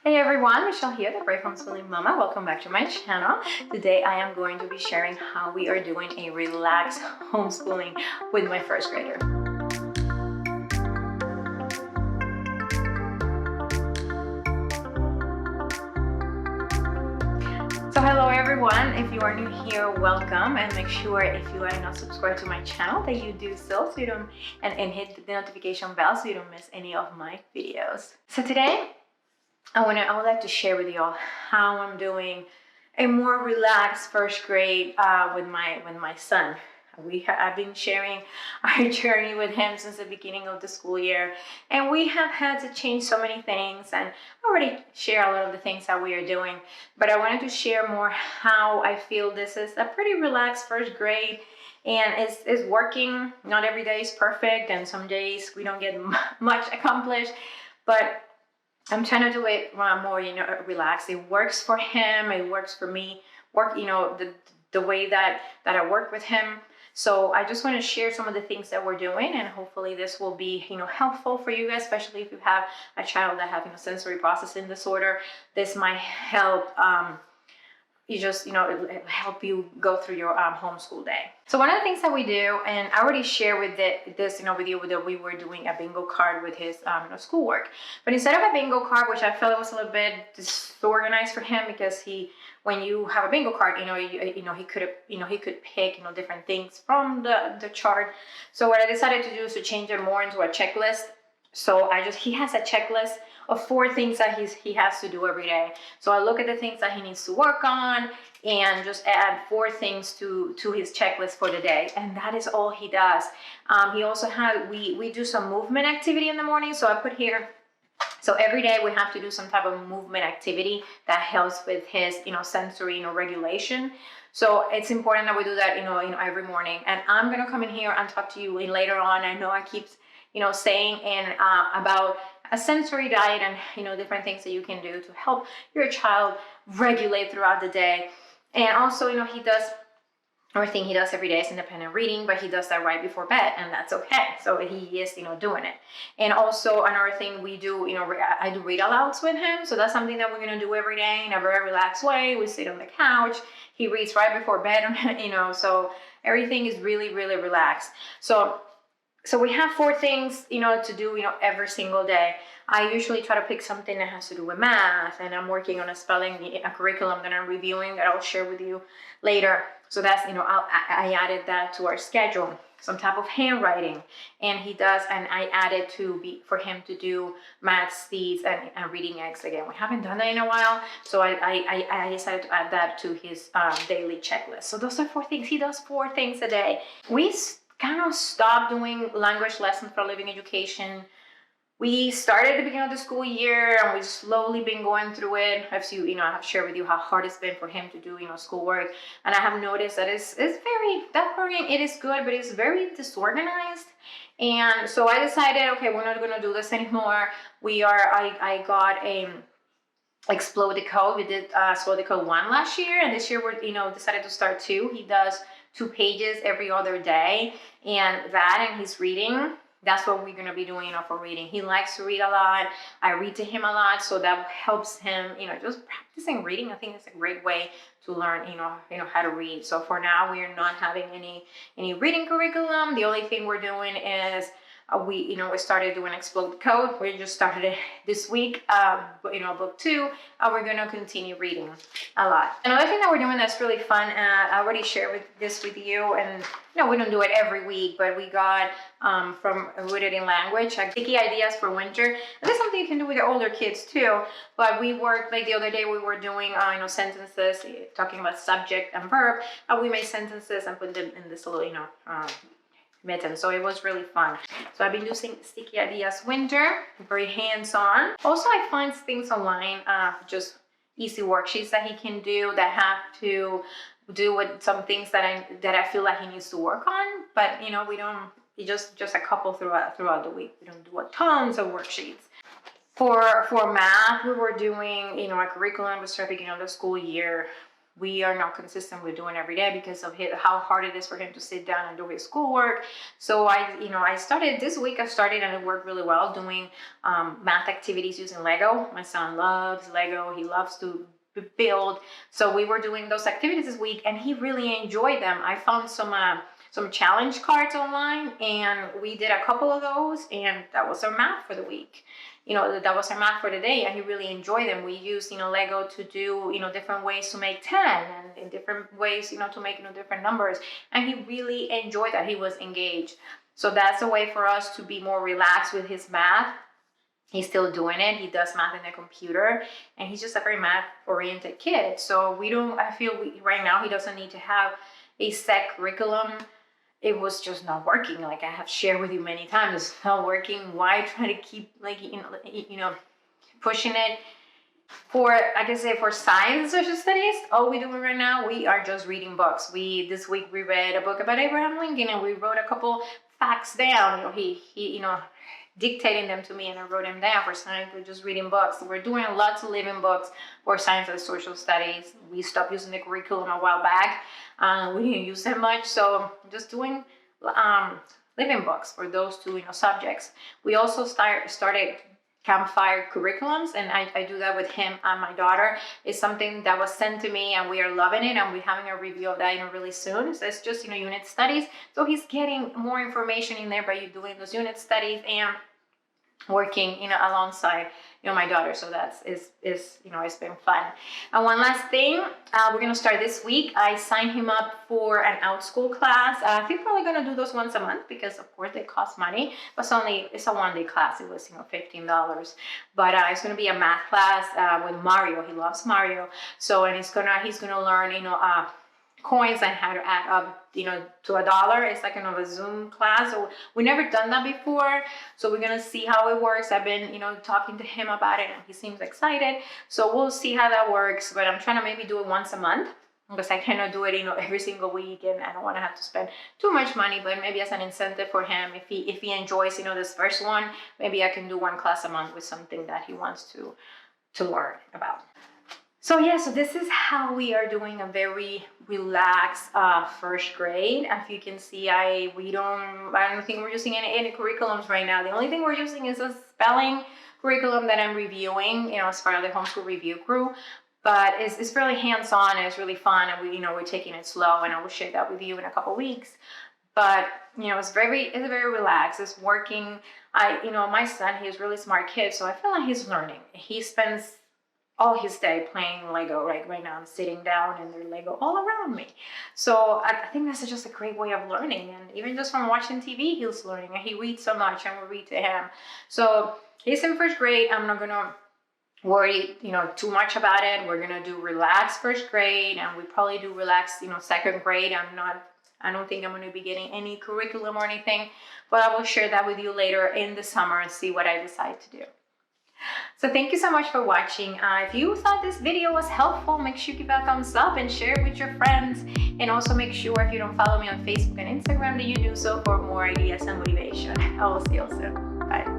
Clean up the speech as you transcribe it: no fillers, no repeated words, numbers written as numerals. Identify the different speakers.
Speaker 1: Hey everyone, Michelle here, the Brave Homeschooling Mama. Welcome back to my channel. Today I am going to be sharing how we are doing a relaxed homeschooling with my first grader. So hello everyone, if you are new here, welcome, and make sure if you are not subscribed to my channel that you do so you don't and hit the notification bell so you don't miss any of my videos. So today I would like to share with you all how I'm doing a more relaxed first grade with my son. I've been sharing our journey with him since the beginning of the school year, and we have had to change so many things, and I already share a lot of the things that we are doing, but I wanted to share more how I feel this is a pretty relaxed first grade, and it's working. Not every day is perfect, and some days we don't get much accomplished, but I'm trying to do it more, relaxed. It works for him. It works for me. The way that I work with him. So I just want to share some of the things that we're doing, and hopefully this will be, helpful for you guys, especially if you have a child that have, sensory processing disorder. This might help. It'll help you go through your homeschool day. So one of the things that we do, and I already shared with this, with you, that we were doing a bingo card with his, schoolwork. But instead of a bingo card, which I felt it was a little bit disorganized for him, because when you have a bingo card, he could pick, different things from the chart. So what I decided to do is to change it more into a checklist. So he has a checklist of 4 things that he has to do every day. So I look at the things that he needs to work on and just add 4 things to his checklist for the day. And that is all he does. He also we do some movement activity in the morning. So I put here, so every day we have to do some type of movement activity that helps with his, sensory, regulation. So it's important that we do that, every morning. And I'm going to come in here and talk to you later on. I know I keep saying about a sensory diet and, different things that you can do to help your child regulate throughout the day. And also, he does, everything he does every day is independent reading, but he does that right before bed, and that's okay. So he is, doing it. And also another thing we do, I do read alouds with him. So that's something that we're going to do every day in a very relaxed way. We sit on the couch. He reads right before bed, so everything is really, really relaxed. So we have 4 things, to do, every single day. I usually try to pick something that has to do with math, and I'm working on a curriculum that I'm reviewing that I'll share with you later. So that's, I added that to our schedule, some type of handwriting, and he does, and I added for him to do math seeds and reading eggs again. We haven't done that in a while, so I decided to add that to his daily checklist. So those are 4 things. He does 4 things a day. We kind of stopped doing language lessons for living education. We started at the beginning of the school year, and we've slowly been going through it. I have shared with you how hard it's been for him to do, schoolwork. And I have noticed that that program, it is good, but it's very disorganized. And so I decided, okay, we're not going to do this anymore. I got Explode the Code. We did Explode the Code 1 last year, and this year we're, decided to start 2. He does 2 pages every other day, and his reading, that's what we're going to be doing, for reading. He likes to read a lot. I read to him a lot, so that helps him, just practicing reading. I think it's a great way to learn, how to read. So for now, we are not having any reading curriculum. The only thing we're doing is we started doing Explode the Code. We just started it this week, book 2. We're going to continue reading a lot. Another thing that we're doing that's really fun, I already shared this with you, and we don't do it every week, but we got from Rooted in Language, sticky ideas for winter. And that's something you can do with your older kids too. But we worked, like the other day, we were doing sentences, talking about subject and verb. We made sentences and put them in this little mitten. So it was really fun. So I've been using Sticky Ideas Winter, very hands-on. Also, I find things online, just easy worksheets that he can do that have to do with some things that I feel like he needs to work on. But we don't. Just a couple throughout the week. We don't do tons of worksheets. For math, we were doing a curriculum. We started beginning of the school year. we are not consistent with doing every day because of how hard it is for him to sit down and do his schoolwork. So I started this week. And it worked really well doing math activities using Lego. My son loves Lego. He loves to build. So we were doing those activities this week, and he really enjoyed them. I found some challenge cards online, and we did a couple of those, and that was our math for the week. That was our math for the day, and he really enjoyed them. We used, Lego to do, different ways to make 10, and in different ways, to make, different numbers. And he really enjoyed that. He was engaged. So that's a way for us to be more relaxed with his math. He's still doing it. He does math in the computer, and he's just a very math-oriented kid. So right now he doesn't need to have a set curriculum. It was just not working. Like I have shared with you many times, it's not working. Why try to keep pushing it? For science and social studies, all we're doing right now, we are just reading books. This week we read a book about Abraham Lincoln, and we wrote a couple facts down. He dictating them to me, and I wrote them down. For science, we're just reading books. We're doing lots of living books for science and social studies. We stopped using the curriculum a while back. We didn't use it much, so just doing living books for those two subjects. We also started campfire curriculums, and I do that with him and my daughter. It's something that was sent to me, and we are loving it, and we're having a review of that really soon. So it's just unit studies. So he's getting more information in there by you doing those unit studies and working alongside my daughter. So it's been fun. And one last thing, we're gonna start this week. I signed him up for an OutSchool class. I think we're only gonna do those once a month because of course they cost money, but it's a one-day class. It was $15, but it's gonna be a math class with Mario. He loves Mario. So he's gonna learn coins and how to add up to $1. It's like a Zoom class. So we never done that before, so we're gonna see how it works. I've been talking to him about it, and he seems excited, so we'll see how that works. But I'm trying to maybe do it once a month because I cannot do it every single week, and I don't want to have to spend too much money. But maybe as an incentive for him, if he enjoys this first one, maybe I can do one class a month with something that he wants to learn about. So this is how we are doing a very relaxed first grade. As you can see, I don't think we're using any curriculums right now. The only thing we're using is a spelling curriculum that I'm reviewing, as part of the homeschool review crew. But it's really hands-on, and it's really fun, and we're taking it slow, and I will share that with you in a couple weeks. But it's very relaxed. It's working. My son, he's a really smart kid, so I feel like he's learning. He spends all his day playing Lego. Right now I'm sitting down and there's Lego all around me. So I think that's just a great way of learning. And even just from watching TV, he's learning, and he reads so much, and we read to him. So he's in first grade. I'm not gonna worry too much about it. We're gonna do relaxed first grade, and we probably do relaxed second grade. I don't think I'm going to be getting any curriculum or anything, but I will share that with you later in the summer and see what I decide to do. So thank you so much for watching. If you thought this video was helpful, make sure you give it a thumbs up and share it with your friends. And also make sure, if you don't follow me on Facebook and Instagram, that you do so for more ideas and motivation. I will see you soon. Bye.